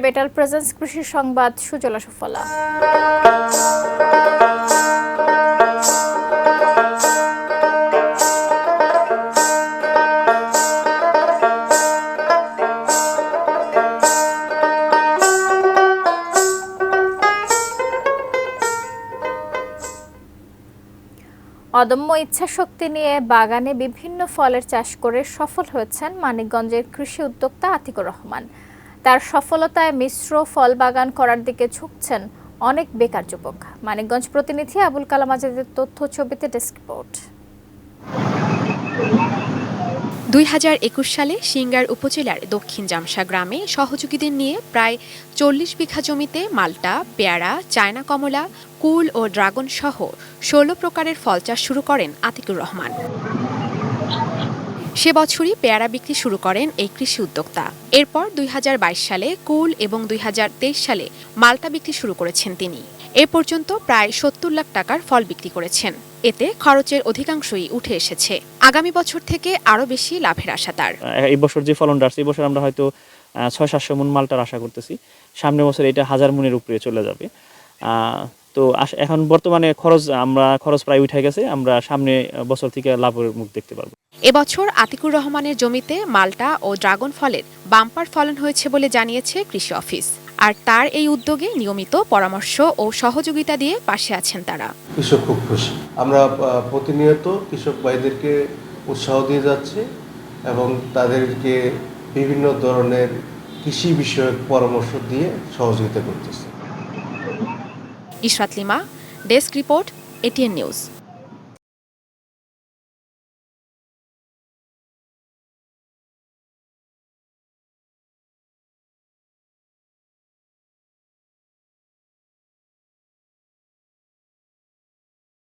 Petal presence কৃষি সংবাদ সুজলা সুফলা। অদম্য ইচ্ছাশক্তি নিয়ে বাগানে বিভিন্ন ফলের চাষ করে সফল হয়েছেন মানিকগঞ্জের কৃষি উদ্যোক্তা আতিকুর রহমান। তার সফলতায় মিশ্র ফল বাগান করার দিকে ঝুঁকছেন অনেক বেকার যুবক। মানিকগঞ্জ প্রতিনিধি আবুল কালাম আজাদের তথ্য ছবিতে ডেস্ক রিপোর্ট। ২০২১ সালে সিঙ্গার উপজেলার দক্ষিণ জামসা গ্রামে সহযোগীদের নিয়ে প্রায় ৪০ বিঘা জমিতে মাল্টা, পেয়ারা, চায়না কমলা, কুল ও ড্রাগন সহ ১৬ প্রকারের ফল চাষ শুরু করেন আতিকুর রহমান। সে বছরই পেয়ারা বিক্রি শুরু করেন এই কৃষি উদ্যোক্তা। এরপর ২০২২ সালে কুল এবং ২০২৩ সালে মাল্টা বিক্রি শুরু করেছেন তিনি। এ পর্যন্ত প্রায় ৭০ লাখ টাকার ফল বিক্রি করেছেন। এতে খরচের অধিকাংশই উঠে এসেছে। আগামী বছর থেকে আরো বেশি লাভের আশা তার। এই বছর যে ফলনটা আসছে, এই বছর আমরা হয়তো ৬০০-৭০০ মণ মালটার আশা করতেছি। সামনের বছর এটা ১০০০ মণের উপরে চলে যাবে। তো এখন বর্তমানে খরচ প্রায় উঠে গেছে। আমরা সামনে বছর থেকে লাভের মুখ দেখতে পারবো। এবছর আতিকুর রহমানের জমিতে মাল্টা ও ড্রাগন ফলের বাম্পার ফলন হয়েছে বলে জানিয়েছে কৃষি অফিস। আর তার এই উদ্যোগে নিয়মিত পরামর্শ ও সহযোগিতা দিয়ে পাশে আছেন তারা। কৃষক খুব খুশি। আমরা প্রতিনিয়ত কৃষক ভাইদেরকে উৎসাহ দিয়ে যাচ্ছি এবং তাদেরকে বিভিন্ন ধরনের কৃষি বিষয়ক পরামর্শ দিয়ে সহযোগিতা করতেছি। Ishrat lima, desk report, ATN news.